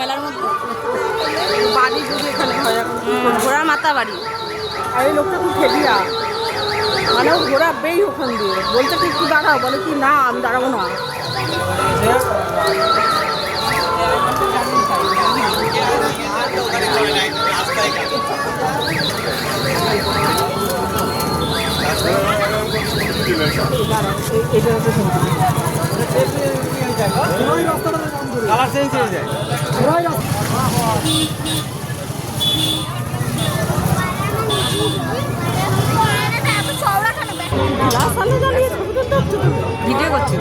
মেলার মধ্যে বাড়ি যদি এখানে হয় ঘোড়ার মাথা বাড়ি। আর এই লোকটা খুব খেলিয়া, মানে ও ঘোরাবেই ওখান দিয়ে, বলছে তুই একটু দাঁড়াও, বলে কি না আমি দাঁড়াবো না। কালার চেঞ্জ হয়ে যায়। ভিডিও করছি